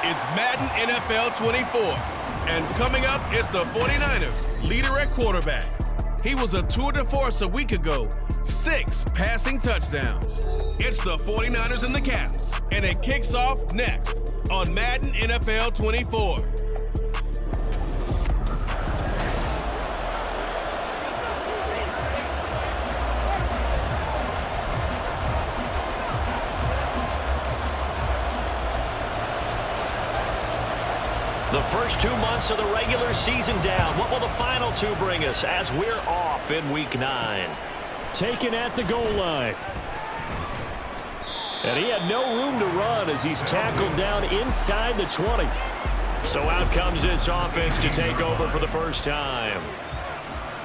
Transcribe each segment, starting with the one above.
It's Madden NFL 24. And coming up, it's the 49ers, leader at quarterback. He was a tour de force a week ago, 6 passing touchdowns. It's the 49ers and the Caps, and it kicks off next on Madden NFL 24. The first 2 months of the regular season down. What will the final 2 bring us as we're off in Week 9? Taken at the goal line. And he had no room to run as he's tackled down inside the 20. So out comes this offense to take over for the first time.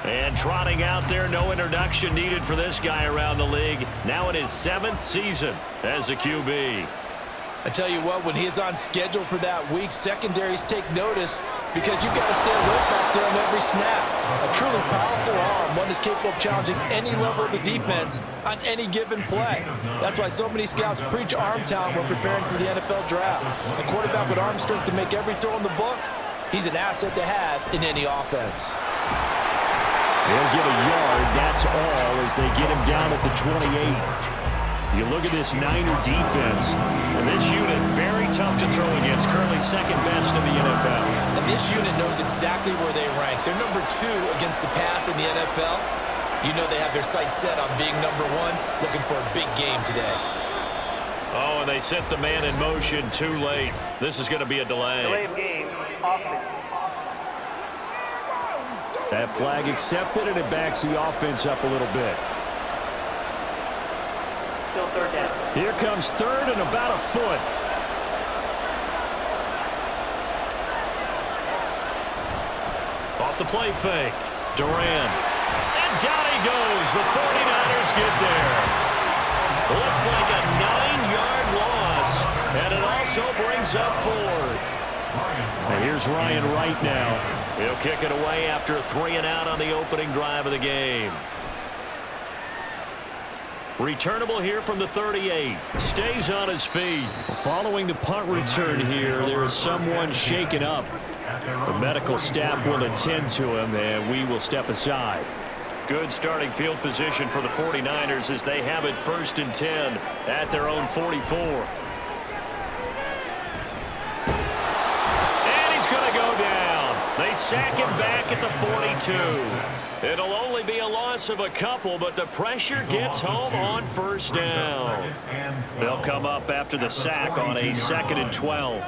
And trotting out there, no introduction needed for this guy around the league. Now in his 7th season as a QB. I tell you what, when he's on schedule for that week, secondaries take notice because you've got to stay alert back there on every snap. A truly powerful arm, one that's capable of challenging any level of the defense on any given play. That's why so many scouts preach arm talent when preparing for the NFL draft. A quarterback with arm strength to make every throw in the book, he's an asset to have in any offense. They'll get a yard, that's all, as they get him down at the 28. You look at this Niner defense, and this unit very tough to throw against, currently second best in the NFL. And this unit knows exactly where they rank. They're number 2 against the pass in the NFL. You know they have their sights set on being number 1, looking for a big game today. Oh, and they set the man in motion too late. This is going to be a delay. Delay of game. Offense. That flag accepted, and it backs the offense up a little bit. Still third down. Here comes third and about a foot. Off the play fake. Duran. And down he goes. The 49ers get there. Looks like a 9-yard loss. And it also brings up 4th. And here's Ryan Wright now. He'll kick it away after a 3-and-out on the opening drive of the game. Returnable here from the 38. Stays on his feet. Following the punt return here, there is someone shaken up. The medical staff will attend to him, and we will step aside. Good starting field position for the 49ers as they have it 1st and 10 at their own 44. And he's going to go down. They sack him back at the 42. It'll only be a loss of a couple, but the pressure gets home on 1st down. They'll come up after the sack on a 2nd and 12.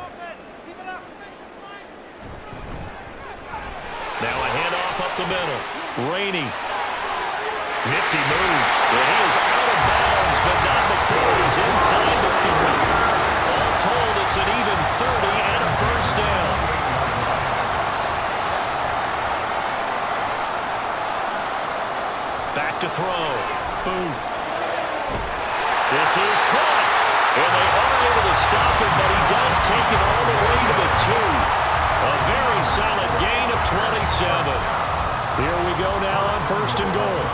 Now a handoff up the middle. Rainey. Nifty move. And he is out of bounds, but not before he's inside the 30. All told, it's an even 30 and a 1st down. Back to throw. Booth. This is caught. And they are able to stop him, but he does take it all the way to the 2. A very solid gain of 27. Here we go now on 1st and goal.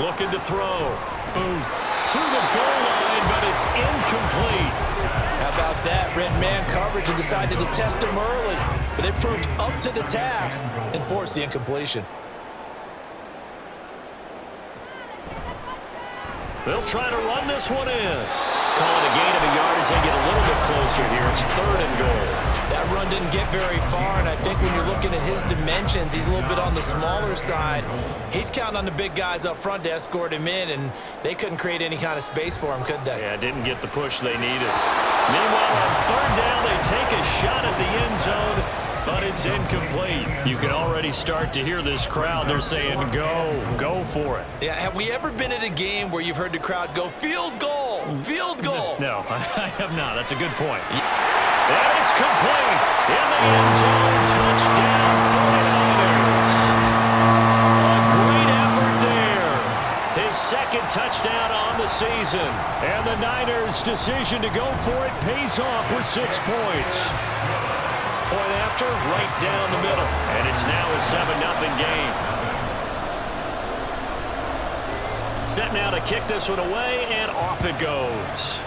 Looking to throw. Booth. To the goal line, but it's incomplete. How about that? Red man coverage and decided to test him early. But they proved up to the task and forced the incompletion. They'll try to run this one in. Calling a gain of a yard as they get a little bit closer here. It's 3rd and goal. That run didn't get very far, and I think when you're looking at his dimensions, he's a little bit on the smaller side. He's counting on the big guys up front to escort him in, and they couldn't create any kind of space for him, could they? Yeah, didn't get the push they needed. Meanwhile, on 3rd down, they take a shot at the end zone, but it's incomplete. You can already start to hear this crowd. They're saying, go for it. Yeah, have we ever been at a game where you've heard the crowd go, field goal, field goal? No, I have not. That's a good point. And it's complete. In the end zone, touchdown 49ers. A great effort there. His 2nd touchdown on the season. And the Niners' decision to go for it pays off with 6 points. Point after, right down the middle. And it's now a 7-0 game. Set now to kick this one away, and off it goes.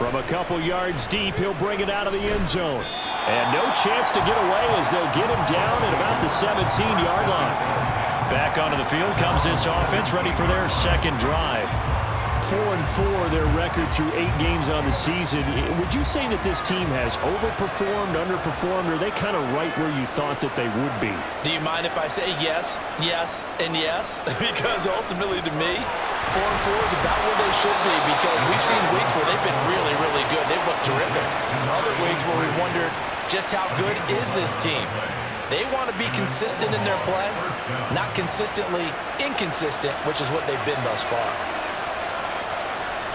From a couple yards deep, he'll bring it out of the end zone. And no chance to get away as they'll get him down at about the 17-yard line. Back onto the field comes this offense, ready for their second drive. 4-4, their record through 8 games on the season. Would you say that this team has overperformed, underperformed, or are they kind of right where you thought that they would be? Do you mind if I say yes, yes, and yes? Because ultimately to me, 4-4 is about where they should be, because we've seen weeks where they've been really, really good. They've looked terrific. Other weeks where we've wondered just how good is this team. They want to be consistent in their play, not consistently inconsistent, which is what they've been thus far.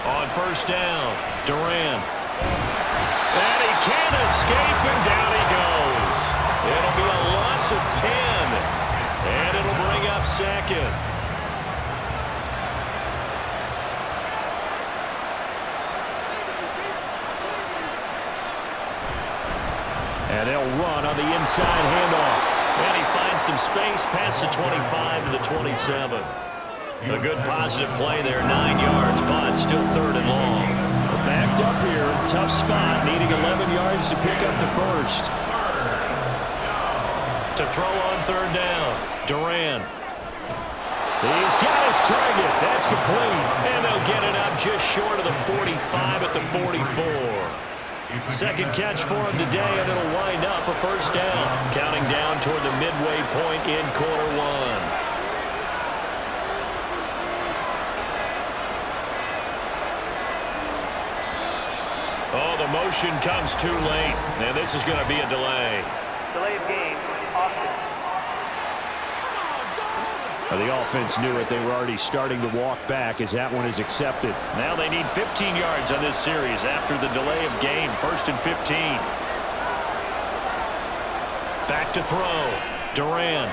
On first down, Durant. And he can't escape, and down he goes. It'll be a loss of 10, and it'll bring up second. And they'll run on the inside handoff. And he finds some space past the 25 to the 27. A good positive play there, 9 yards, but still third and long. Backed up here, tough spot, needing 11 yards to pick up the first. To throw on third down, Durant. He's got his target, that's complete. And they'll get it up just short of the 45 at the 44. Second catch for him today, and it'll wind up a first down. Counting down toward the midway point in quarter one. Oh, the motion comes too late. And this is going to be a delay. Delay of game, offense. The offense knew it. They were already starting to walk back as that one is accepted. Now they need 15 yards on this series after the delay of game. First and 15. Back to throw. Durant.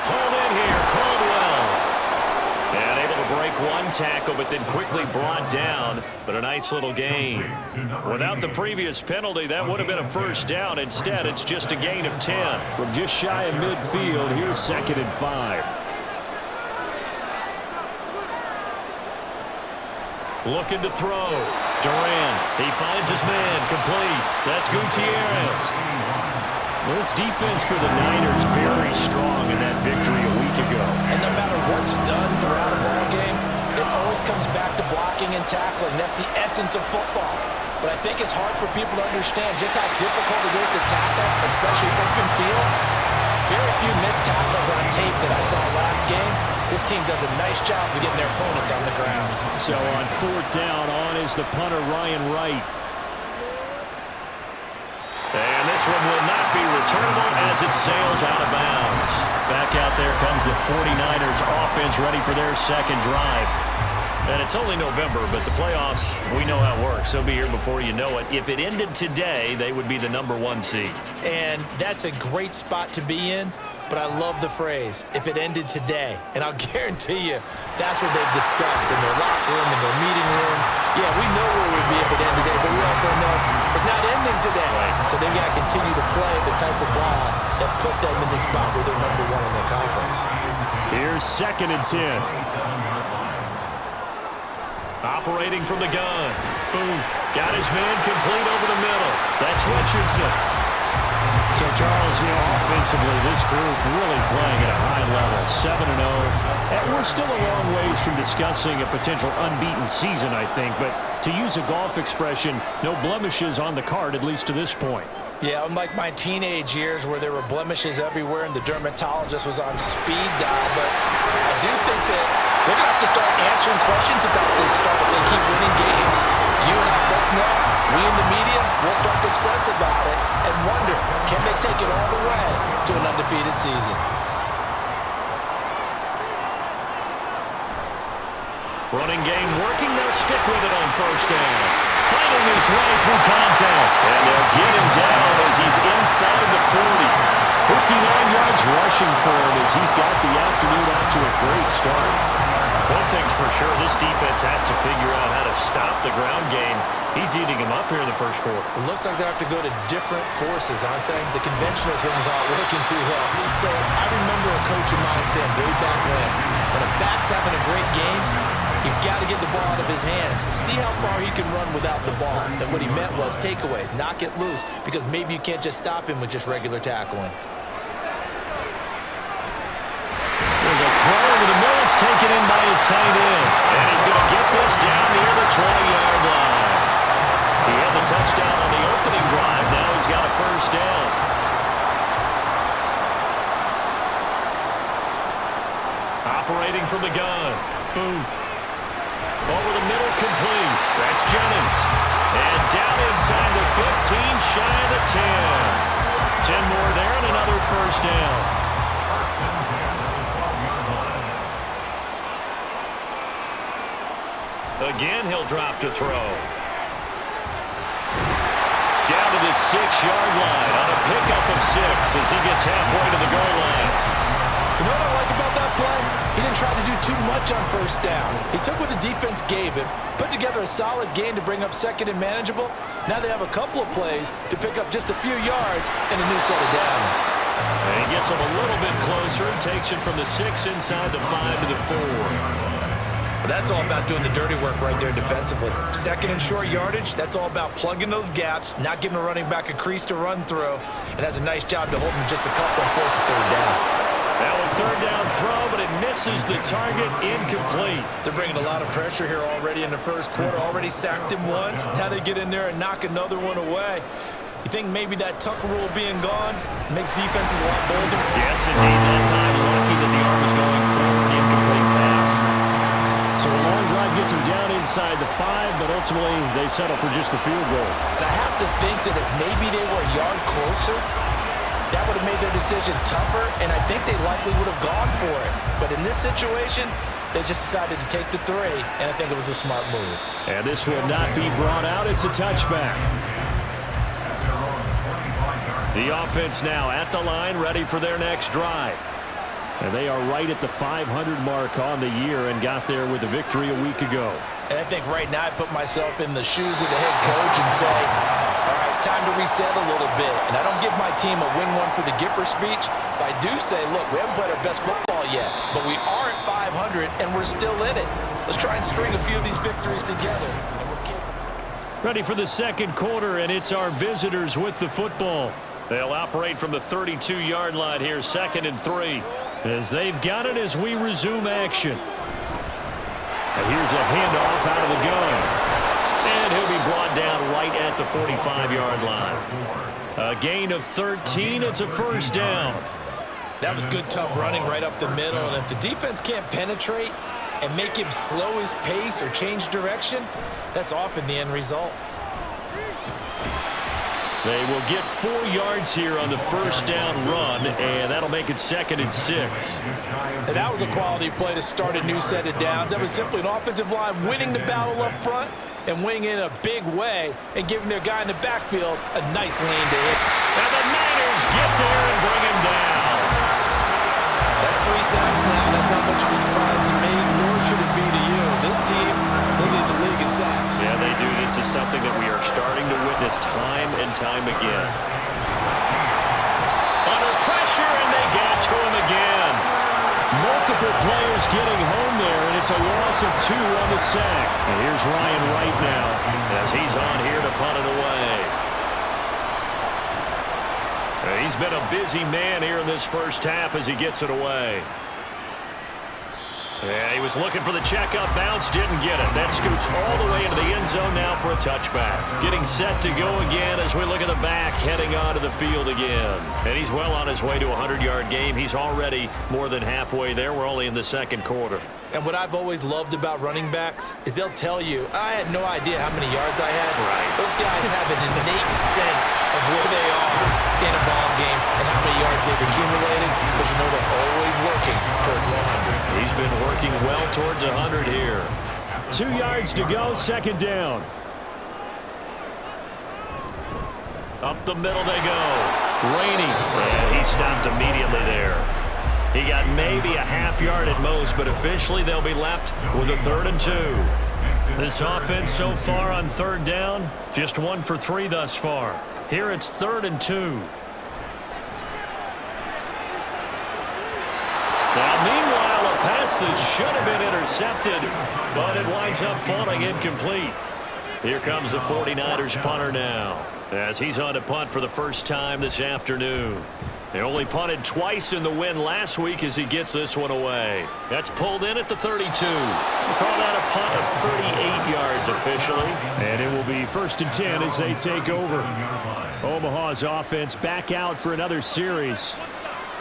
Hold in here. Caldwell. And able to break one tackle, but then quickly brought down. But a nice little gain. Without the previous penalty, that would have been a first down. Instead, it's just a gain of 10. From just shy of midfield, here's 2nd and 5. Looking to throw. Durant. He finds his man. Complete. That's Gutierrez. This defense for the Niners very strong in that victory a week ago. And no matter what's done throughout a ball game, it always comes back to blocking and tackling. That's the essence of football. But I think it's hard for people to understand just how difficult it is to tackle, especially open field. Very few missed tackles on tape that I saw last game. This team does a nice job of getting their opponents on the ground. So on 4th down, on is the punter, Ryan Wright. And this one will not be returnable as it sails out of bounds. Back out there comes the 49ers offense ready for their second drive. And it's only November, but the playoffs, we know how it works. They'll be here before you know it. If it ended today, they would be the #1 seed. And that's a great spot to be in. But I love the phrase, if it ended today. And I'll guarantee you, that's what they've discussed in their locker room, in their meeting rooms. Yeah, we know where we'd be if it ended today, but we also know it's not ending today. Right. So they've got to continue to play the type of ball that put them in the spot where they're #1 in their conference. Here's 2nd and 10. Operating from the gun. Booth got his man complete over the middle. That's Richardson. So, Charles, offensively, this group really playing at a high level, 7-0. And we're still a long ways from discussing a potential unbeaten season, I think. But to use a golf expression, no blemishes on the card, at least to this point. Yeah, unlike my teenage years where there were blemishes everywhere and the dermatologist was on speed dial. But I do think that they're going to have to start answering questions about this stuff if they keep winning games. You and I both know. We in the media will start to obsess about it and wonder, can they take it all the way to an undefeated season? Running game working, they'll stick with it on first down. Fighting his way through contact. And they'll get him down as he's inside the 40. 59 yards rushing for him as he's got the afternoon off to a great start. One thing's for sure, this defense has to figure out how to stop the ground game. He's eating him up here in the first quarter. It looks like they have to go to different forces, aren't they? The conventional things aren't working too well. So I remember a coach of mine saying way back when a back's having a great game, You've got to get the ball out of his hands. See how far he can run without the ball. And what he meant was takeaways, knock it loose, because maybe you can't just stop him with just regular tackling. There's a throw over the middle. It's taken in by his tight end. And he's going to get this down near the 20-yard line. He had the touchdown on the opening drive. Now he's got a first down. Operating from the gun. Booth. Over the middle, complete. That's Jennings. And down inside the 15, shy of the 10. 10 more there and another first down. Again, he'll drop to throw. Down to the 6-yard line on a pickup of 6 as he gets halfway to the goal line. You know what I like about that play? He didn't try to do too much on first down. He took what the defense gave him, put together a solid gain to bring up second and manageable. Now they have a couple of plays to pick up just a few yards and a new set of downs. And he gets him a little bit closer and takes it from the 6 inside the 5 to the 4. But that's all about doing the dirty work right there defensively. Second and short yardage, that's all about plugging those gaps, not giving a running back a crease to run through, and has a nice job to hold him just a couple and force a third down. Now a third down throw, but it misses the target, incomplete. They're bringing a lot of pressure here already in the first quarter. Already sacked him once. Now they get in there and knock another one away. You think maybe that Tucker rule being gone makes defenses a lot bolder? Yes, indeed. That time, lucky that the arm was going forward. Incomplete pass. So a long drive gets him down inside the 5, but ultimately they settle for just the field goal. And I have to think that if maybe they were a yard closer, that would have made their decision tougher, and I think they likely would have gone for it. But in this situation, they just decided to take the 3, and I think it was a smart move. And this will not be brought out. It's a touchback. The offense now at the line, ready for their next drive. And they are right at the 500 mark on the year and got there with a victory a week ago. And I think right now I put myself in the shoes of the head coach and say, all right, time to reset a little bit. And I don't give my team a win one for the Gipper speech, but I do say, look, we haven't played our best football yet, but we are at 500 and we're still in it. Let's try and string a few of these victories together. And we're ready for the second quarter, and it's our visitors with the football. They'll operate from the 32-yard line here, 2nd and 3. As they've got it as we resume action. And here's a handoff out of the gun. And he'll be brought down right at the 45-yard line. A gain of 13. It's a first down. That was good, tough running right up the middle. And if the defense can't penetrate and make him slow his pace or change direction, that's often the end result. They will get 4 yards here on the first down run, and that'll make it 2nd and 6. And that was a quality play to start a new set of downs. That was simply an offensive line winning the battle up front and winning in a big way and giving their guy in the backfield a nice lane to hit. And the Niners get there and bring him down. That's 3 sacks now. That's not much of a surprise to me, nor should it be to you. This team, they lead the league in sacks. Yeah, they do. This is something that we are starting to witness time and time again. Under pressure, and they get it to him again. Multiple players getting home there, and it's a loss of 2 on the sack. And here's Ryan Wright now as he's on here to punt it away. He's been a busy man here in this first half as he gets it away. Yeah, he was looking for the checkup bounce, didn't get it. That scoots all the way into the end zone now for a touchback. Getting set to go again as we look at the back, heading onto the field again. And he's well on his way to a 100-yard game. He's already more than halfway there. We're only in the second quarter. And what I've always loved about running backs is they'll tell you, I had no idea how many yards I had. Right. Those guys have an innate sense of where they are in a ball game and how many yards they've accumulated, because you know they're always working towards 100. He's been working well towards 100 here. 2 yards to go, 2nd down. Up the middle they go. Rainey, and he stopped immediately there. He got maybe a half yard at most, but officially they'll be left with a 3rd and 2. This offense so far on 3rd down, just 1 for 3 thus far. Here it's 3rd and 2. Now, meanwhile, a pass that should have been intercepted, but it winds up falling incomplete. Here comes the 49ers punter now, as he's on to punt for the first time this afternoon. They only punted twice in the win last week as he gets this one away. That's pulled in at the 32. We'll call that a punt of 38 yards officially. And it will be 1st and 10 as they take over. Omaha's offense back out for another series.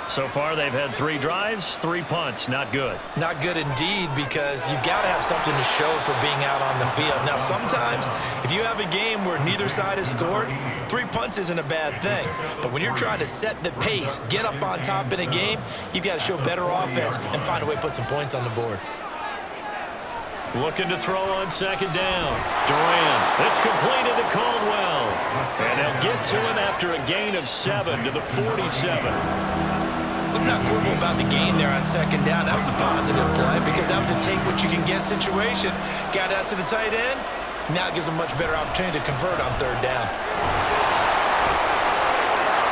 So far, they've had 3 drives, 3 punts. Not good. Not good indeed, because you've got to have something to show for being out on the field. Now, sometimes, if you have a game where neither side has scored, 3 punts isn't a bad thing. But when you're trying to set the pace, get up on top in a game, you've got to show better offense and find a way to put some points on the board. Looking to throw on 2nd down. Duran. It's completed to Caldwell. And they'll get to him after a gain of 7 to the 47. Let's not quibble about the gain there on 2nd down. That was a positive play because that was a take-what-you-can-get situation. Got out to the tight end. Now it gives them a much better opportunity to convert on 3rd down.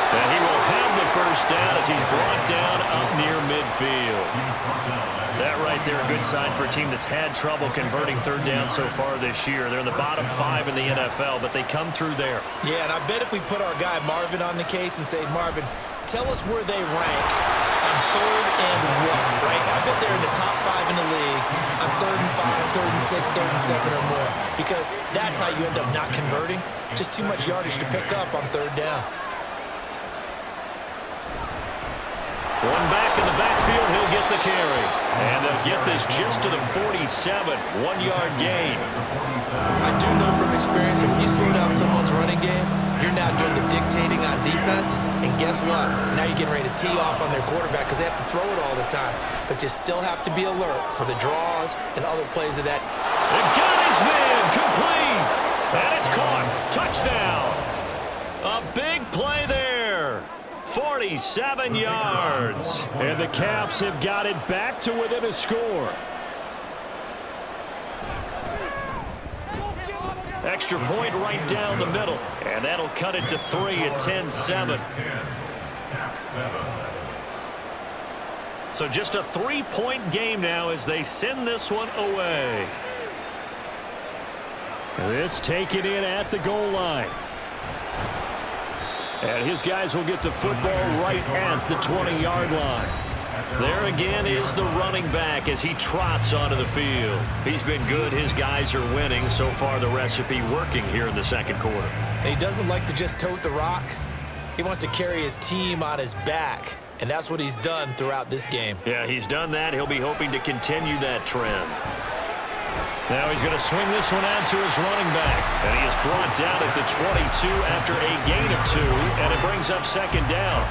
And he will have the 1st down as he's brought down up near midfield. That right there, a good sign for a team that's had trouble converting 3rd down so far this year. They're in the bottom 5 in the NFL, but they come through there. Yeah, and I bet if we put our guy Marvin on the case and say, Marvin, tell us where they rank on 3rd and 1, right? I bet they're in the top 5 in the league on 3rd and 5, 3rd and 6, 3rd and 7 or more, because that's how you end up not converting. Just too much yardage to pick up on 3rd down. One back in the backfield, he'll get the carry. And they'll get this just to the 47, 1-yard gain. I do know from experience that when you slow down someone's running game, you're now doing the dictating on defense. And guess what? Now you're getting ready to tee off on their quarterback because they have to throw it all the time. But you still have to be alert for the draws and other plays of that. And got his man complete. And it's caught. Touchdown. A big play there. 47 yards. And the Caps have got it back to within a score. Extra point right down the middle. And that'll cut it to 3 at 10-7. So just a 3-point game now as they send this one away. This taken in at the goal line. And his guys will get the football right at the 20-yard line. There again is the running back as he trots onto the field. He's been good. His guys are winning. So far, the recipe working here in the 2nd quarter. And he doesn't like to just tote the rock. He wants to carry his team on his back. And that's what he's done throughout this game. Yeah, he's done that. He'll be hoping to continue that trend. Now he's going to swing this one out to his running back. And he is brought down at the 22 after a gain of 2. And it brings up 2nd down.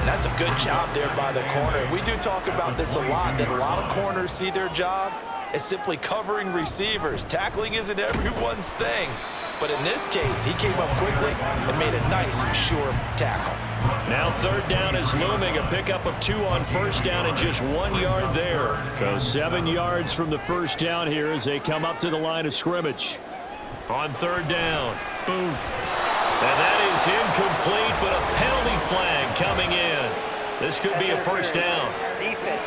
And that's a good job there by the corner. We do talk about this a lot, that a lot of corners see their job as simply covering receivers. Tackling isn't everyone's thing. But in this case, he came up quickly and made a nice, sure tackle. Now 3rd down is looming. A pickup of 2 on 1st down and just 1 yard there. So 7 yards from the 1st down here as they come up to the line of scrimmage. On 3rd down, Booth. And that is incomplete, but a penalty flag coming in. This could be a 1st down. Defense.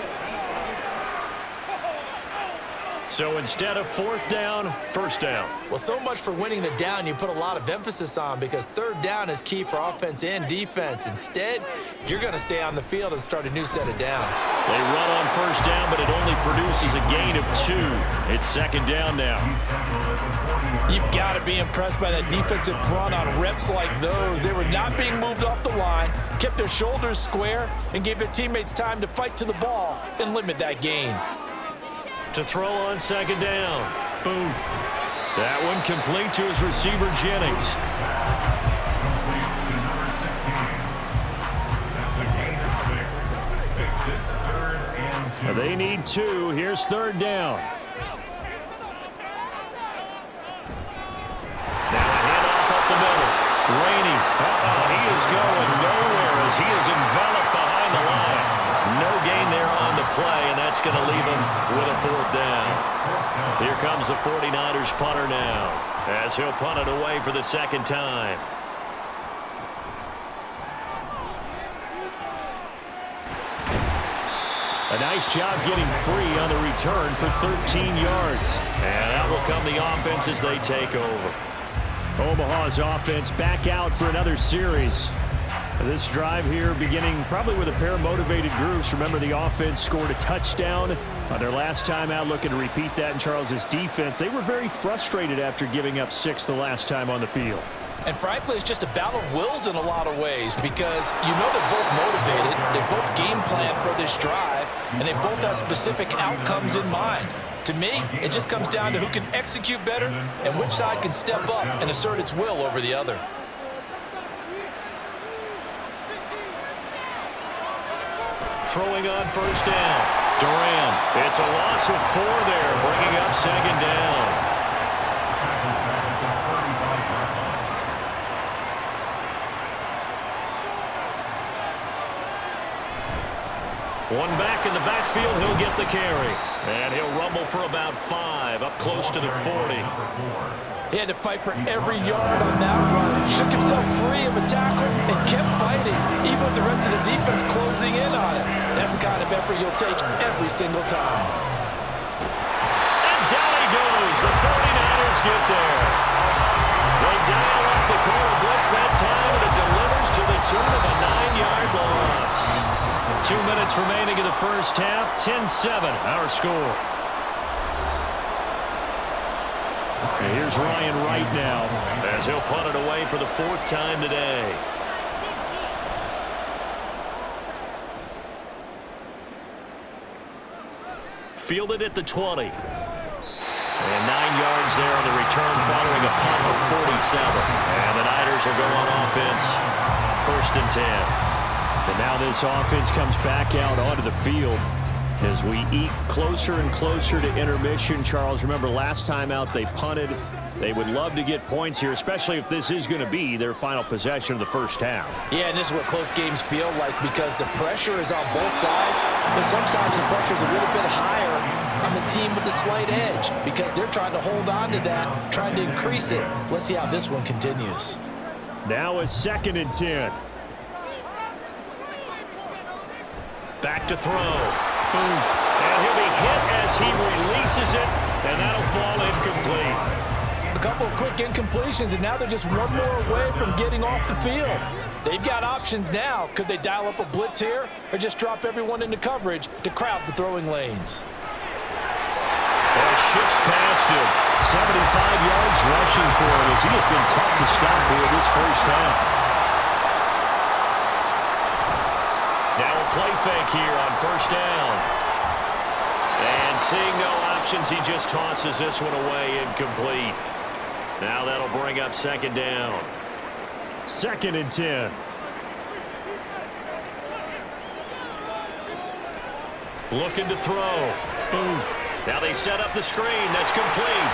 So instead of 4th down, 1st down. Well, so much for winning the down you put a lot of emphasis on, because 3rd down is key for offense and defense. Instead, you're going to stay on the field and start a new set of downs. They run on 1st down, but it only produces a gain of 2. It's 2nd down now. You've got to be impressed by that defensive front on reps like those. They were not being moved off the line, kept their shoulders square, and gave their teammates time to fight to the ball and limit that gain. To throw on 2nd down, Booth. That one complete to his receiver, Jennings. They need 2. Here's 3rd down. Now a handoff up the middle. Rainey. He is going nowhere as he is enveloped behind the line. No gain there on the play, and that's going to leave him with a 4th down. Here comes the 49ers punter now, as he'll punt it away for the 2nd time. A nice job getting free on the return for 13 yards. And out will come the offense as they take over. Omaha's offense back out for another series. This drive here beginning probably with a pair of motivated groups. Remember, the offense scored a touchdown on their last time out, looking to repeat that in Charles's defense. They were very frustrated after giving up 6 the last time on the field. And frankly, it's just a battle of wills in a lot of ways because you know they're both motivated, they both game plan for this drive, and they both have specific outcomes in mind. To me, it just comes down to who can execute better and which side can step up and assert its will over the other. Throwing on first down. Duran. It's a loss of 4 there, bringing up second down. One back in the backfield, he'll get the carry. And he'll rumble for about 5, up close to the 40. He had to fight for every yard on that run. Shook himself free of a tackle and kept fighting, even with the rest of the defense closing in on him. That's the kind of effort you'll take every single time. And down he goes. The 49ers get there. They dial up the corner blitz that time, and it delivers to the tune of a 9-yard loss. 2 minutes remaining in the first half. 10-7, our score. And here's Ryan Wright now, as he'll punt it away for the 4th time today. Fielded at the 20. And 9 yards there on the return following a punt of 47. And the Niners will go on offense. 1st and 10. and now this offense comes back out onto the field as we eat closer and closer to intermission. Charles, remember last time out they punted. They would love to get points here, especially if this is going to be their final possession of the first half. Yeah, and this is what close games feel like because the pressure is on both sides, but sometimes the pressure is a little bit higher on the team with the slight edge because they're trying to hold on to that, trying to increase it. Let's see how this one continues. Now a 2nd and 10. Back to throw. Boom. And he'll be hit as he releases it, and that'll fall incomplete. A couple of quick incompletions, and now they're just one more away from getting off the field. They've got options now. Could they dial up a blitz here or just drop everyone into coverage to crowd the throwing lanes? Well, shifts past him. 75 yards rushing for him as he has been tough to stop here this first half. Now a play fake here on first down. And seeing no options, he just tosses this one away, incomplete. Now that'll bring up 2nd down. 2nd and 10. Looking to throw. Booth. Now they set up the screen. That's complete.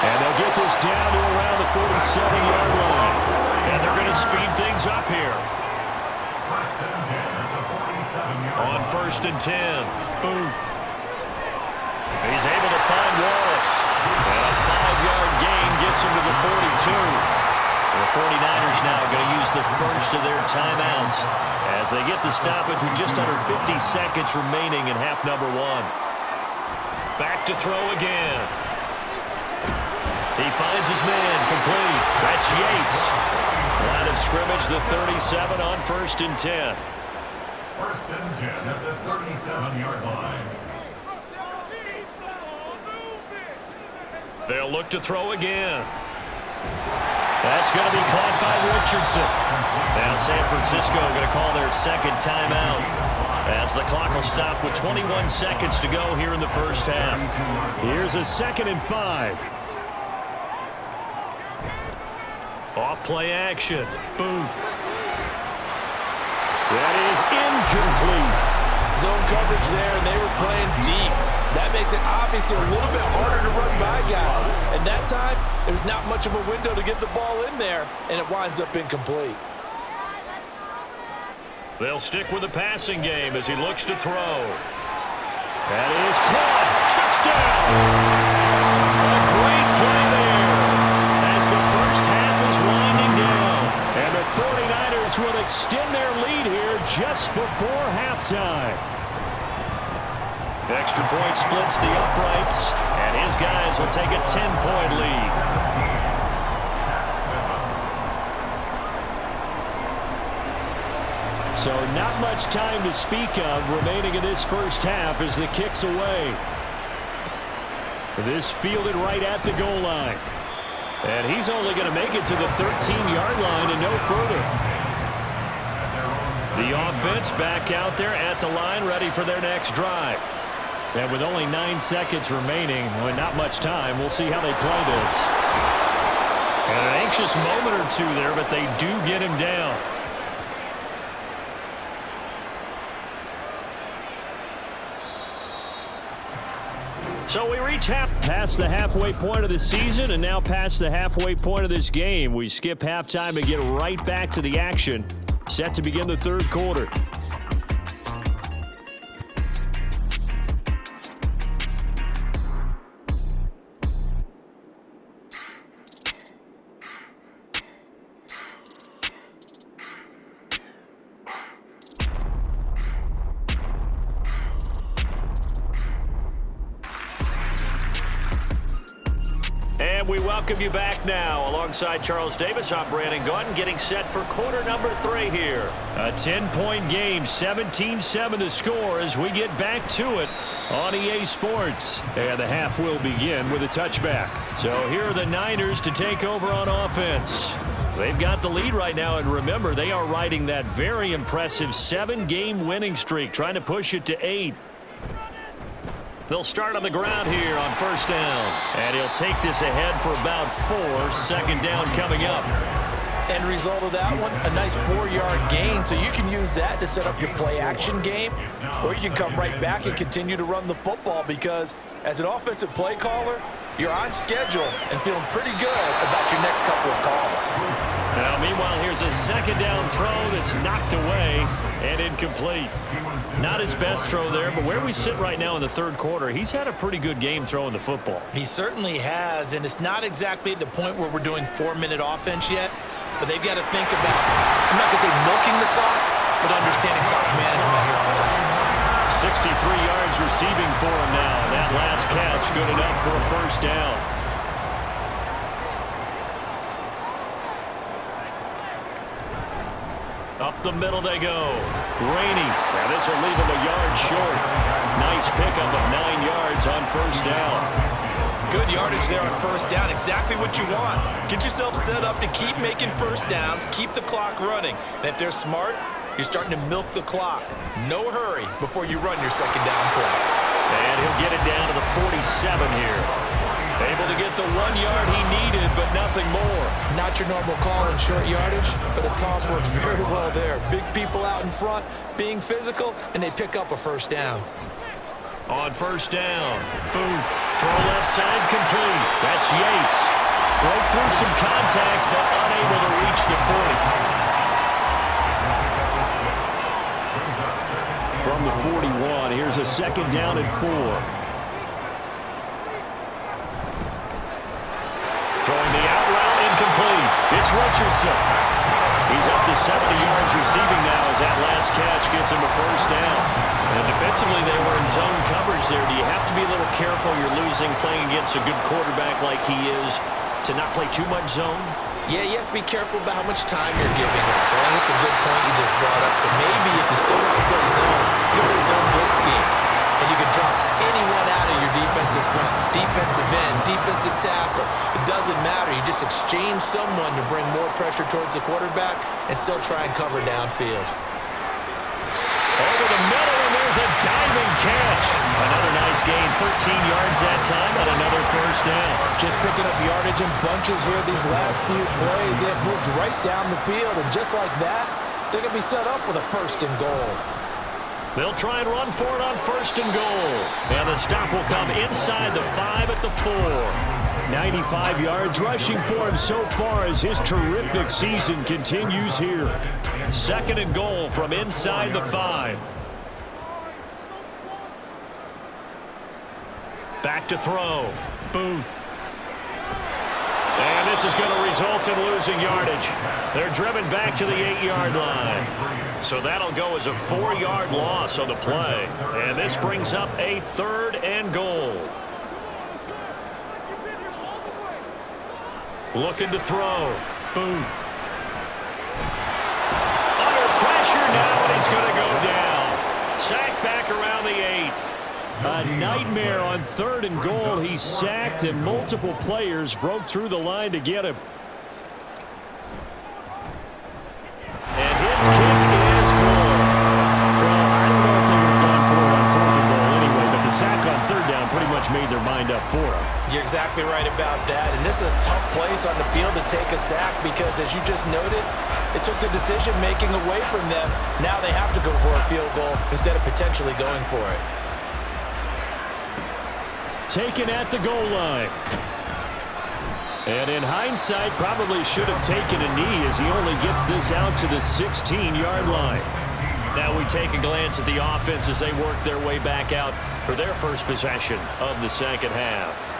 And they'll get this down to around the 47-yard line. And they're going to speed things up here. On 1st and 10. Booth. He's able to find Wallace. And a 5-yard gain gets him to the 42. The 49ers now going to use the first of their timeouts as they get the stoppage with just under 50 seconds remaining in half number 1. Back to throw again. He finds his man, complete. That's Yates. Line of scrimmage, the 37 on 1st and 10. 1st and 10 at the 37-yard line. They'll look to throw again. That's going to be caught by Richardson. Now San Francisco going to call their 2nd timeout as the clock will stop with 21 seconds to go here in the first half. Here's a 2nd and 5. Off play action. Booth. That is incomplete. Zone coverage there, and they were playing deep. That makes it obviously a little bit harder to run by guys. And that time, there's not much of a window to get the ball in there, and it winds up incomplete. They'll stick with the passing game as he looks to throw. That is caught. Touchdown! A great play there as the first half is winding down. And the 49ers Niners will extend their lead here just before halftime. Extra point splits the uprights, and his guys will take a 10-point lead. So not much time to speak of remaining in this first half as the kick's away. This fielded right at the goal line. And he's only going to make it to the 13-yard line and no further. The offense back out there at the line ready for their next drive. And with only 9 seconds remaining, well, not much time, we'll see how they play this. And an anxious moment or two there, but they do get him down. So we reach past the halfway point of the season and now past the halfway point of this game. We skip halftime and get right back to the action. Set to begin the third quarter. We welcome you back now. Alongside Charles Davis, I'm Brandon Gunn, getting set for quarter number 3 here. A 10-point game, 17-7 the score as we get back to it on EA Sports. And the half will begin with a touchback. So here are the Niners to take over on offense. They've got the lead right now, and remember, they are riding that very impressive 7-game winning streak, trying to push it to 8. They'll start on the ground here on first down. And he'll take this ahead for about 4. Second down coming up. End result of that one, a nice 4-yard gain. So you can use that to set up your play-action game, or you can come right back and continue to run the football because as an offensive play caller, you're on schedule and feeling pretty good about your next couple of calls. Now, meanwhile, here's a second down throw that's knocked away and incomplete. Not his best throw there, but where we sit right now in the third quarter, he's had a pretty good game throwing the football. He certainly has, and it's not exactly at the point where we're doing 4-minute offense yet, but they've got to think about, I'm not going to say milking the clock, but understanding clock management here on out. 63 yards receiving for him now. That last catch good enough for a first down. Up the middle they go. Rainey. Now this will leave him a yard short. Nice pickup of 9 yards on first down. Good yardage there on first down. Exactly what you want. Get yourself set up to keep making first downs, keep the clock running. And if they're smart, you're starting to milk the clock. No hurry before you run your second down play. And he'll get it down to the 47 here. Able to get the 1 yard he needed, but nothing more. Not your normal call in short yardage, but the toss works very well there. Big people out in front, being physical, and they pick up a first down. On first down, Booth. Throw left side complete. That's Yates. Broke through some contact, but unable to reach the 40. From the 41, here's a second down and 4. Throwing the out route incomplete. It's Richardson. He's up to 70 yards receiving now as that last catch gets him a first down. And defensively, they were in zone coverage there. Do you have to be a little careful? You're losing playing against a good quarterback like he is to not play too much zone? Yeah, you have to be careful about how much time you're giving up. I think it's a good point you just brought up. So maybe if you still want to play zone, you go to zone blitz scheme. And you can drop anyone out of your defensive front, defensive end, defensive tackle. It doesn't matter. You just exchange someone to bring more pressure towards the quarterback and still try and cover downfield. Over the middle, and there's a diving catch. Another nice gain, 13 yards that time, and another first down. Just picking up yardage in bunches here these last few plays. It moved right down the field, and just like that, they're going to be set up with a first and goal. They'll try and run for it on first and goal. And the stop will come inside the 5 at the 4. 95 yards rushing for him so far as his terrific season continues here. Second and goal from inside the 5. Back to throw. Booth. And this is going to result in losing yardage. They're driven back to the 8-yard line. So that'll go as a 4-yard loss on the play. And this brings up a 3rd and goal. Looking to throw. Booth. Under pressure now, and he's going to go down. Sacked back around the 8. A nightmare on 3rd and goal. He's sacked, and multiple players broke through the line to get him. And his kick is good. Well, I don't know if they would have gone for it on 4th and goal anyway, but the sack on 3rd down pretty much made their mind up for him. You're exactly right about that. And this is a tough place on the field to take a sack because, as you just noted, it took the decision-making away from them. Now they have to go for a field goal instead of potentially going for it. Taken at the goal line. And in hindsight, probably should have taken a knee as he only gets this out to the 16-yard line. Now we take a glance at the offense as they work their way back out for their first possession of the second half.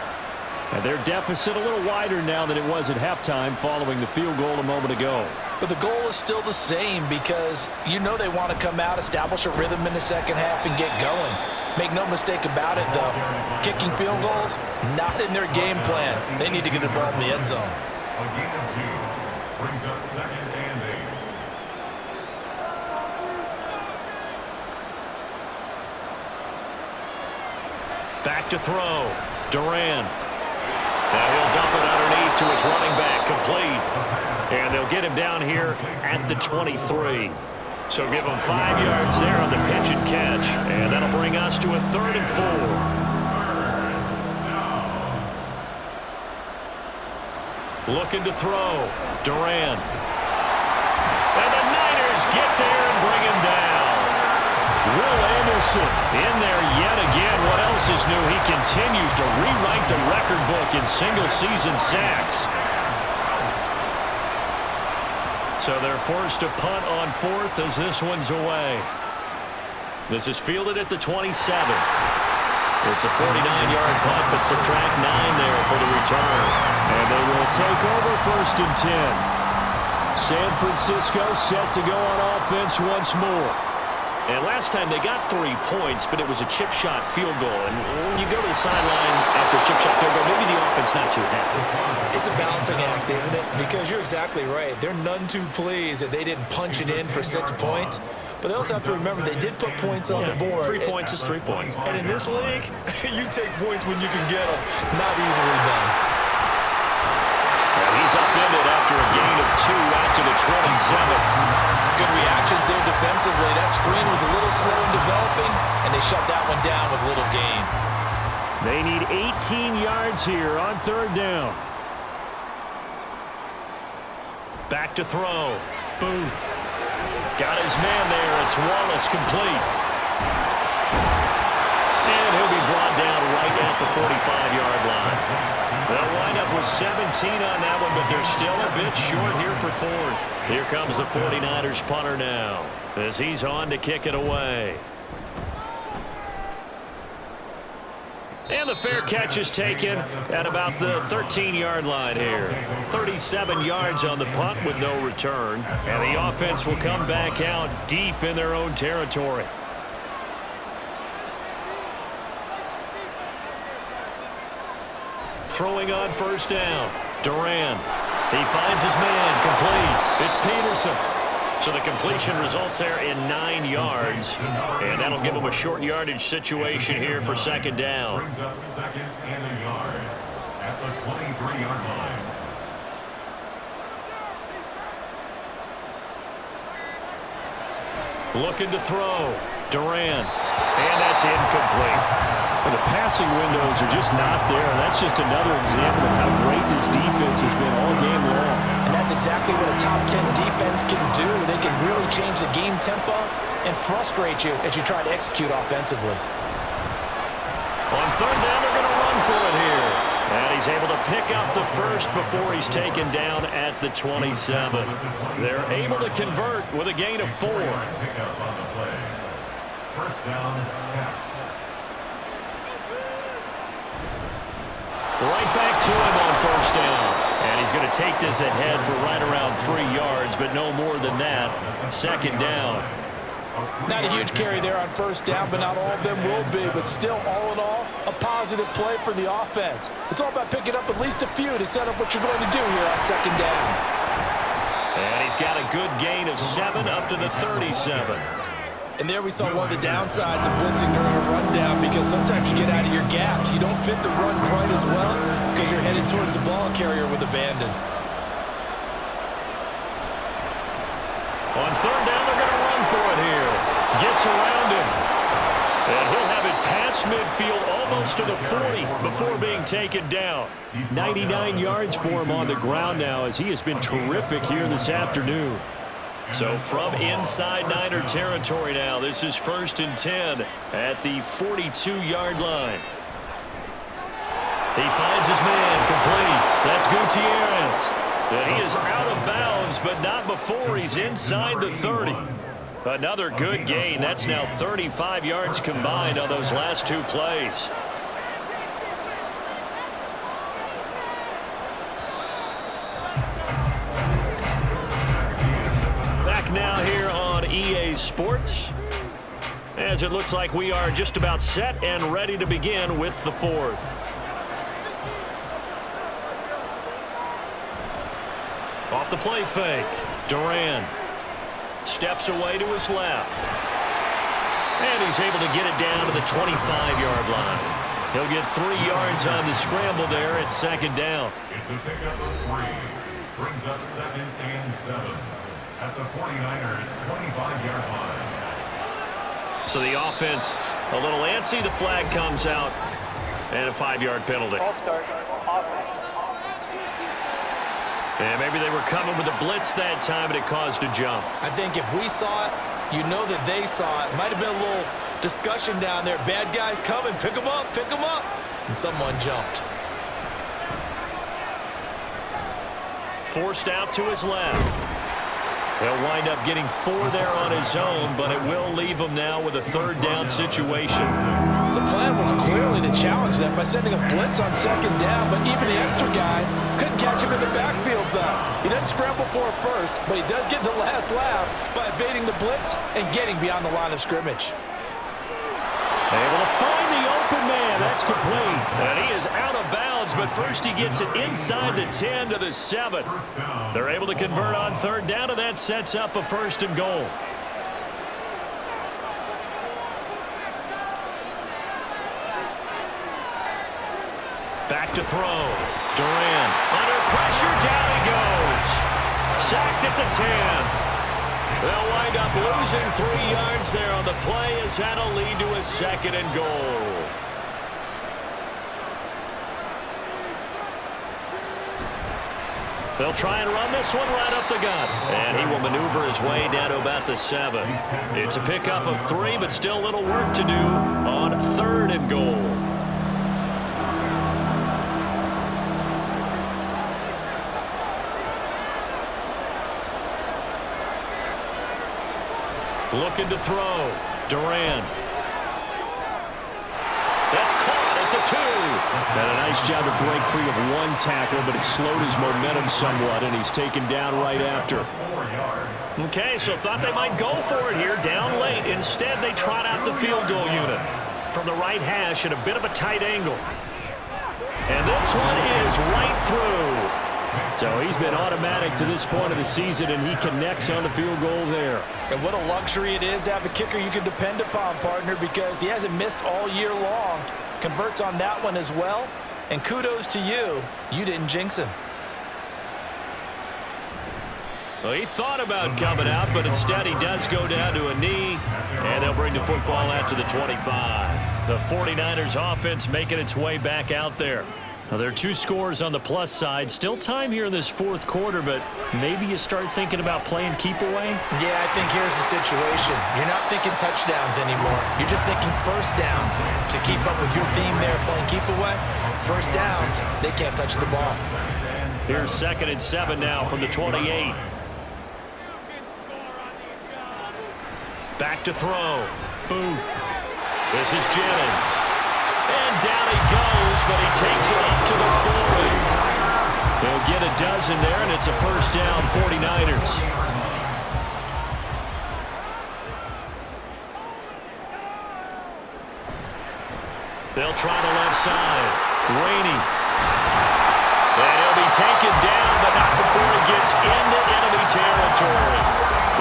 And their deficit a little wider now than it was at halftime following the field goal a moment ago. But the goal is still the same because you know they want to come out, establish a rhythm in the second half, and get going. Make no mistake about it, though. Kicking field goals, not in their game plan. They need to get the ball in the end zone. A gain of 2 brings up 2nd and 8. Back to throw. Duran. Now he'll dump it underneath to his running back, complete. And they'll get him down here at the 23. So give him 5 yards there on the pitch and catch. And that'll bring us to a 3rd and 4. Looking to throw. Duran. And the Niners get there and bring him down. Will Anderson in there yet again. What else is new? He continues to rewrite the record book in single-season sacks. So they're forced to punt on 4th as this one's away. This is fielded at the 27. It's a 49-yard punt, but subtract 9 there for the return. And they will take over 1st and 10. San Francisco set to go on offense once more. And last time they got 3 points, but it was a chip shot field goal. And when you go to the sideline after a chip shot field goal, maybe the offense not too happy. It's a balancing act, isn't it? Because you're exactly right. They're none too pleased that they didn't punch it in for 6 points. But they also have to remember they did put points on the board. 3 points is 3 points. And in this league, you take points when you can get them. Not easily done. And he's upended after a gain of 2 out to the 27. Good reactions there defensively. That screen was a little slow in developing, and they shut that one down with little gain. They need 18 yards here on 3rd down. Back to throw. Booth. Got his man there. It's Wallace, complete. And he'll be brought down right at the 45-yard line. They'll wind up with 17 on that one, but they're still a bit short here for 4th. Here comes the 49ers punter now as he's on to kick it away. And the fair catch is taken at about the 13-yard line here. 37 yards on the punt with no return. And the offense will come back out deep in their own territory. Throwing on 1st down. Duran. He finds his man. Complete. It's Peterson. So the completion results there in 9 yards. And that'll give him a short yardage situation here for 2nd down. Brings up 2nd and a yard at the 23-yard line. Looking to throw. Duran. And that's incomplete. Well, the passing windows are just not there. And that's just another example of how great this defense has been all game long. And that's exactly what a top 10 defense can do. They can really change the game tempo and frustrate you as you try to execute offensively. On 3rd down, they're going to run for it here. And he's able to pick up the first before he's taken down at the 27. They're able to convert with a gain of 4. Pickup on the play. 1st down, Cats. Right back to him on 1st down. he's going to take this ahead for right around 3 yards, but no more than that. Second down. Not a huge carry there on first down, but not all of them will be. But still, all in all, a positive play for the offense. It's all about picking up at least a few to set up what you're going to do here on second down. And he's got a good gain of 7 up to the 37. And there we saw one of the downsides of blitzing during a rundown, because sometimes you get out of your gaps. You don't fit the run quite as well because you're headed towards the ball carrier with abandon. On third down, they're going to run for it here. Gets around him. And he'll have it past midfield almost to the 40 before being taken down. 99 yards for him on the ground now, as he has been terrific here this afternoon. So from inside Niner territory now, this is 1st and 10 at the 42-yard line. He finds his man complete. That's Gutierrez. And he is out of bounds, but not before he's inside the 30. Another good gain. That's now 35 yards combined on those last 2 plays. Back now here on EA Sports, as it looks like we are just about set and ready to begin with the 4th. Off the play fake, Duran steps away to his left. And he's able to get it down to the 25-yard line. He'll get 3 yards on the scramble there at second down. It's a pickup of 3. Brings up 2nd and 7 at the 49ers' 25-yard line. So the offense a little antsy. The flag comes out. And a 5-yard penalty. Ball start. Offense. And maybe they were coming with a blitz that time, and it caused a jump. I think if we saw it, you know that they saw it. Might have been a little discussion down there. Bad guys coming. Pick them up. Pick them up. And someone jumped. Forced out to his left. He'll wind up getting 4 there on his own, but it will leave him now with a 3rd down situation. The plan was clearly to challenge them by sending a blitz on second down, but even the extra guys couldn't catch him in the backfield, though. He doesn't scramble for it first, but he does get the last laugh by evading the blitz and getting beyond the line of scrimmage. Able to find the open man. That's complete. And he is out of bounds, but first he gets it inside the 10 to the 7. They're able to convert on 3rd down, and that sets up a 1st and goal. Back to throw. Duran under pressure. Down he goes. Sacked at the 10. They'll wind up losing 3 yards there on the play, as that'll lead to a 2nd and goal. They'll try and run this one right up the gut. And he will maneuver his way down to about the 7. It's a pickup of 3, but still a little work to do on 3rd and goal. Looking to throw. Duran. That's caught at the 2. And a nice job to break free of 1 tackle, but it slowed his momentum somewhat, and he's taken down right after. Okay, so thought they might go for it here down late. Instead, they trot out the field goal unit from the right hash at a bit of a tight angle. And this one is right through. So he's been automatic to this point of the season, and he connects on the field goal there. And what a luxury it is to have a kicker you can depend upon, partner, because he hasn't missed all year long. Converts on that one as well. And kudos to you. You didn't jinx him. Well, he thought about coming out, but instead he does go down to a knee, and they'll bring the football out to the 25. The 49ers offense making its way back out there. Now, there are 2 scores on the plus side. Still time here in this 4th quarter, but maybe you start thinking about playing keep away? Yeah, I think here's the situation. You're not thinking touchdowns anymore. You're just thinking first downs. To keep up with your theme there, playing keep away, first downs, they can't touch the ball. Here's 2nd and 7 now from the 28. Back to throw. Booth. This is Jennings. And down he goes, but he takes it up to the 40. They'll get a dozen there, and it's a first down, 49ers. They'll try the left side. Rainey. And he'll be taken down, but not before he gets into enemy territory.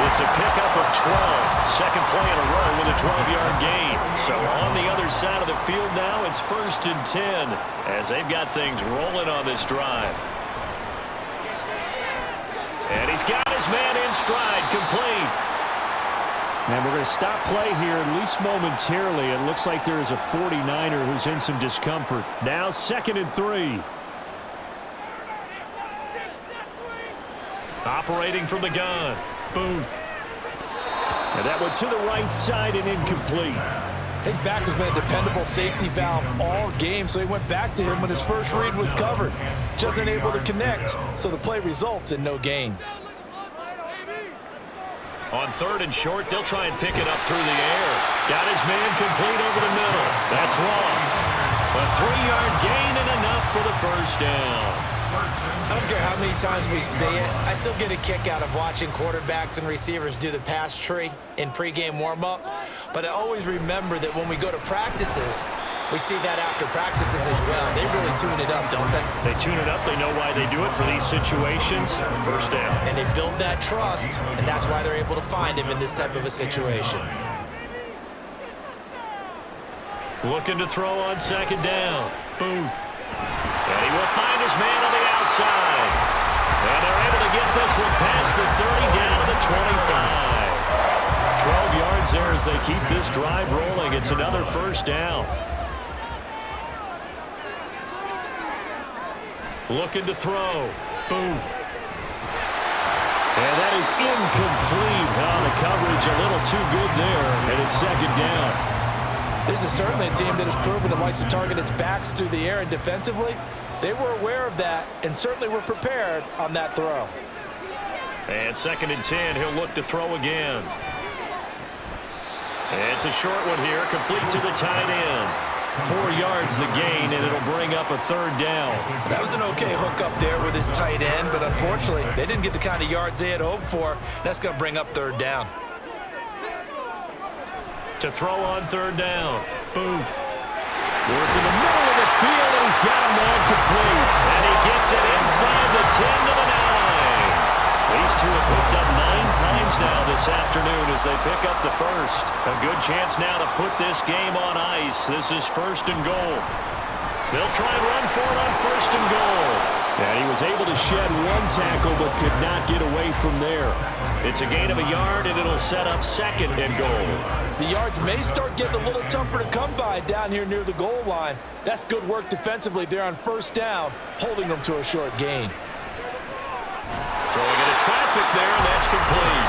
It's a pickup of 12. Second play in a row with a 12-yard gain. So on the other side of the field now, it's 1st and 10 as they've got things rolling on this drive. And he's got his man in stride, complete. And we're going to stop play here, at least momentarily. It looks like there is a 49er who's in some discomfort. Now 2nd and 3. Operating from the gun, Booth. And that went to the right side and incomplete. His back has been a dependable safety valve all game, so he went back to him when his first read was covered. Just unable to connect, so the play results in no gain. On 3rd and short, they'll try and pick it up through the air. Got his man complete over the middle. That's wrong. A 3-yard gain and enough for the first down. I don't care how many times we see it. I still get a kick out of watching quarterbacks and receivers do the pass tree in pregame warm-up. But I always remember that when we go to practices, we see that after practices as well. They really tune it up, don't they? They tune it up. They know why they do it for these situations. First down. And they build that trust, and that's why they're able to find him in this type of a situation. Looking to throw on 2nd down. Booth. And he will find his man on the outside. And they're able to get this one past the 30 down to the 25. 12 yards there as they keep this drive rolling. It's another first down. Looking to throw. Booth. And that is incomplete. Oh, the coverage a little too good there. And it's 2nd down. This is certainly a team that has proven it likes to target its backs through the air, and defensively, they were aware of that and certainly were prepared on that throw. And 2nd and 10, he'll look to throw again. And it's a short one here, complete to the tight end. 4 yards the gain, and it'll bring up a 3rd down. That was an okay hook up there with his tight end, but unfortunately, they didn't get the kind of yards they had hoped for. That's going to bring up 3rd down. To throw on 3rd down, Booth. Working the middle of the field, and he's got a man complete. And he gets it inside the 10 to the 9. These two have hooked up 9 times now this afternoon as they pick up the first. A good chance now to put this game on ice. This is 1st and goal. They'll try and run for it on 1st and goal. And he was able to shed 1 tackle but could not get away from there. It's a gain of a yard, and it'll set up 2nd and goal. The yards may start getting a little tougher to come by down here near the goal line. That's good work defensively there on 1st down, holding them to a short gain. Throwing into traffic there, and that's complete.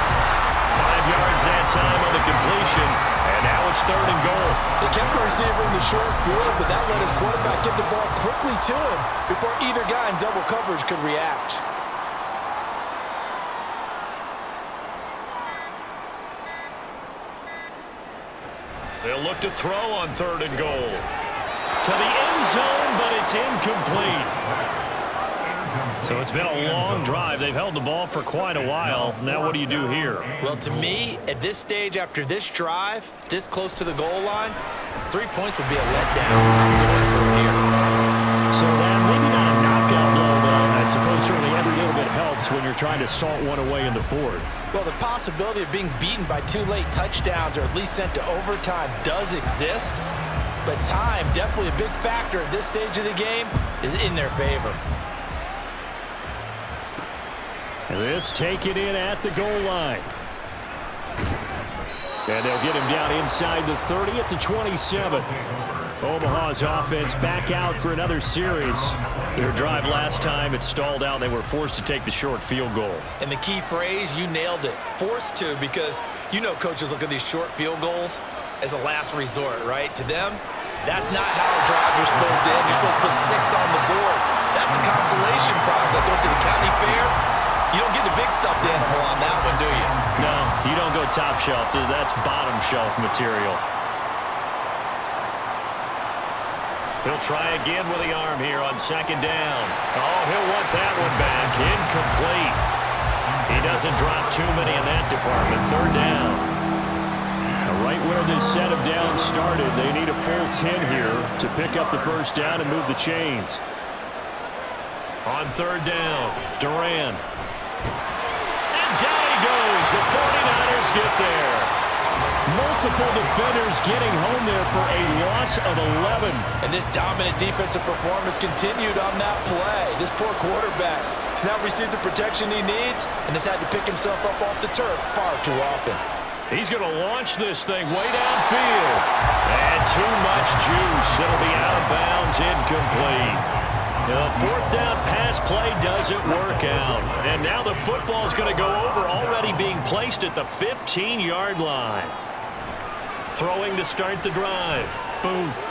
5 yards that time on the completion, and now it's 3rd and goal. They kept the receiver in the short field, but that let his quarterback get the ball quickly to him before either guy in double coverage could react. They'll look to throw on 3rd and goal. To the end zone, but it's incomplete. So it's been a long drive. They've held the ball for quite a while. Now what do you do here? Well, to me, at this stage after this drive, this close to the goal line, 3 points would be a letdown. Going for it here. So that maybe not a knockout blow, but I suppose certainly every little bit helps when you're trying to salt one away in the 4th. Well, the possibility of being beaten by 2 late touchdowns or at least sent to overtime does exist, but time, definitely a big factor at this stage of the game, is in their favor. And this taken in at the goal line. And they'll get him down inside the 30 at the 27. Omaha's offense back out for another series. Their drive last time, it stalled out. They were forced to take the short field goal. And the key phrase, you nailed it, forced to, because you know coaches look at these short field goals as a last resort, right? To them, that's not how drives are supposed to end. You're supposed to put 6 on the board. That's a consolation prize. I go to the county fair. You don't get the big stuffed animal on that one, do you? No, you don't go top shelf. That's bottom shelf material. He'll try again with the arm here on second down. Oh, he'll want that one back. Incomplete. He doesn't drop too many in that department. Third down. Now, right where this set of downs started, they need a full 10 here to pick up the first down and move the chains. On third down, Duran. And down he goes. The 49ers get there. Multiple defenders getting home there for a loss of 11. And this dominant defensive performance continued on that play. This poor quarterback has now received the protection he needs and has had to pick himself up off the turf far too often. He's going to launch this thing way downfield. And too much juice. It'll be out of bounds, incomplete. The fourth down pass play doesn't work out. And now the football's going to go over, already being placed at the 15-yard line. Throwing to start the drive. Booth.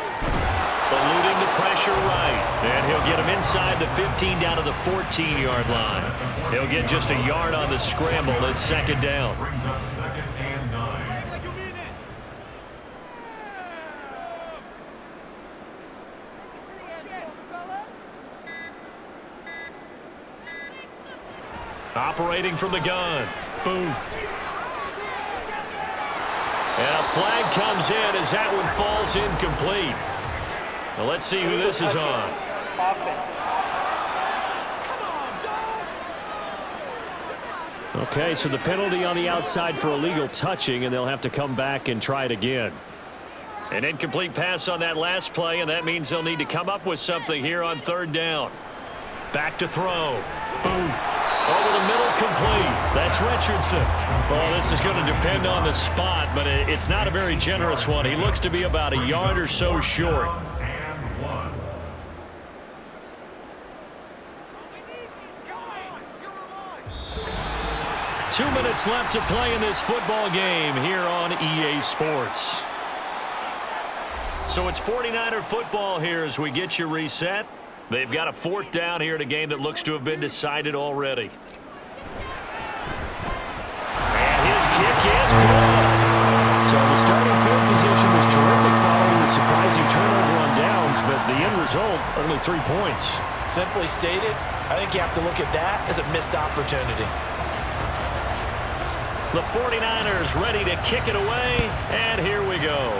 Eluding the pressure right. And he'll get him inside the 15 down to the 14-yard line. He'll get just a yard on the scramble at second down. Brings up second and 9. Operating from the gun. Booth. And a flag comes in as that one falls incomplete. Now let's see who this is on. Okay, so the penalty on the outside for illegal touching, and they'll have to come back and try it again. An incomplete pass on that last play, and that means they'll need to come up with something here on third down. Back to throw. Booth. Over the middle, complete. That's Richardson. Well, this is going to depend on the spot, but it's not a very generous one. He looks to be about a yard or so short. 2 minutes left to play in this football game here on EA Sports. So it's 49er football here as we get you reset. They've got a fourth down here in a game that looks to have been decided already. And his kick is good. So the starting field position was terrific following the surprising turnover on downs, but the end result, only 3 points. Simply stated, I think you have to look at that as a missed opportunity. The 49ers ready to kick it away, and here we go.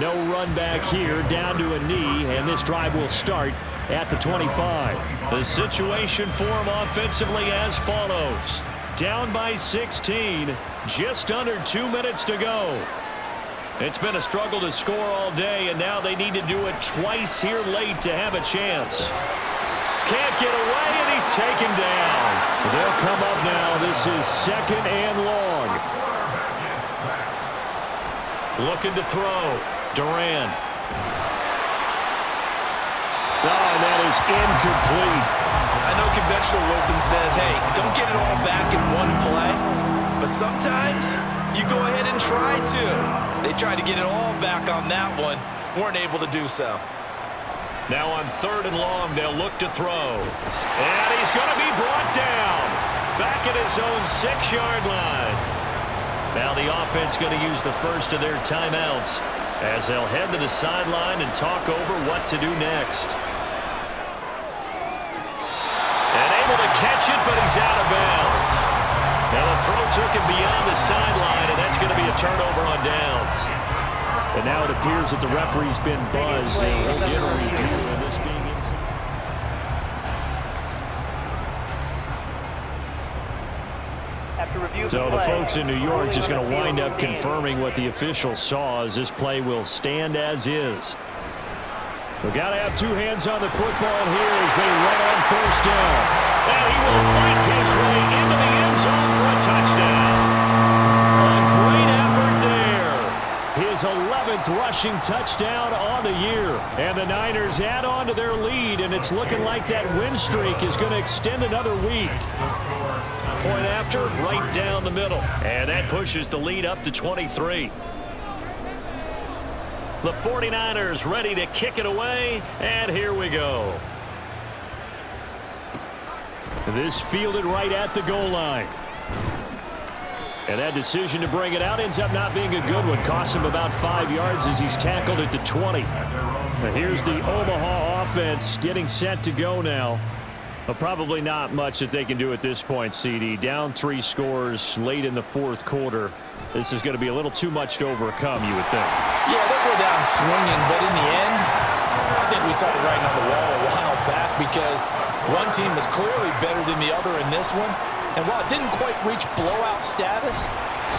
No run back here, down to a knee, and this drive will start at the 25. The situation for him offensively as follows. Down by 16, just under 2 minutes to go. It's been a struggle to score all day, and now they need to do it twice here late to have a chance. Can't get away, and he's taken down. They'll come up now. This is second and long. Looking to throw. Duran. Oh, and that is incomplete. I know conventional wisdom says, hey, don't get it all back in one play. But sometimes you go ahead and try to. They tried to get it all back on that one. Weren't able to do so. Now on third and long, they'll look to throw. And he's going to be brought down. Back at his own 6-yard line. Now the offense going to use the first of their timeouts as they'll head to the sideline and talk over what to do next. And able to catch it, but he's out of bounds. Now the throw took him beyond the sideline, and that's going to be a turnover on downs. And now it appears that the referee's been buzzed, and we'll get a review of this being inside. So the folks in New York just going to wind up confirming what the officials saw as this play will stand as is. We've got to have two hands on the football here as they run on first down. And he will fight his way into the end zone for a touchdown. A great effort there. His 11th rushing touchdown on the year. And the Niners add on to their lead, and it's looking like that win streak is going to extend another week. Point after, right down the middle. And that pushes the lead up to 23. The 49ers ready to kick it away, and here we go. This fielded right at the goal line. And that decision to bring it out ends up not being a good one. Costs him about 5 yards as he's tackled at the 20. Now here's the Omaha offense getting set to go now. But probably not much that they can do at this point, CD. Down 3 scores late in the fourth quarter. This is going to be a little too much to overcome, you would think. Yeah, they'll go down swinging, but in the end, I think we saw the writing on the wall a while back because one team was clearly better than the other in this one. And while it didn't quite reach blowout status,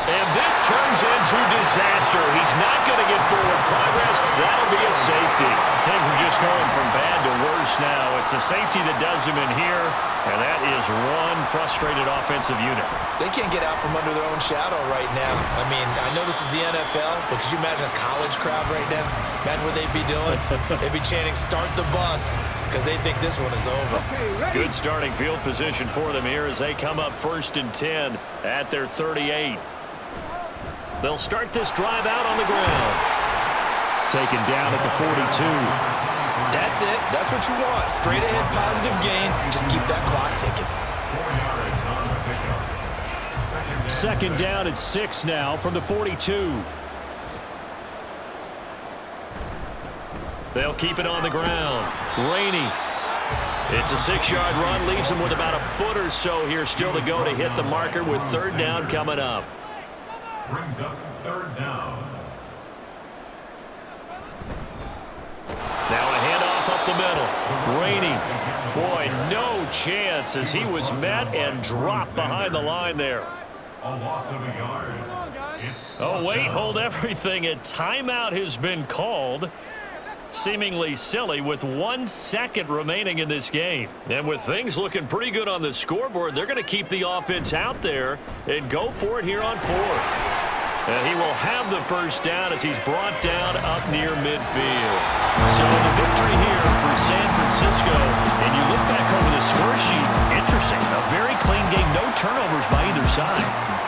and this turns into disaster. He's not going to get forward progress. That'll be a safety. Things are just going from bad to worse now. It's a safety that does him in here, and that is one frustrated offensive unit. They can't get out from under their own shadow right now. I mean, I know this is the NFL, but could you imagine a college crowd right now? Imagine what they'd be doing. They'd be chanting, "Start the bus," because they think this one is over. Good starting field position for them here as they come up 1st and 10 at their 38. They'll start this drive out on the ground. Taken down at the 42. That's it. That's what you want. Straight ahead positive gain. Just keep that clock ticking. 2nd down at 6 now from the 42. They'll keep it on the ground. Rainey. It's a 6-yard run. Leaves him with about a foot or so here still to go to hit the marker with 3rd down coming up. Brings up 3rd down. Now a handoff up the middle. Rainey. Boy, no chance as he was met and dropped behind the line there. A loss of a yard. Oh, wait, hold everything. A timeout has been called. Seemingly silly with 1 second remaining in this game. And with things looking pretty good on the scoreboard, they're going to keep the offense out there and go for it here on 4th. And he will have the 1st down as he's brought down up near midfield. So the victory here for San Francisco. And you look back over the score sheet, interesting. A very clean game, no turnovers by either side.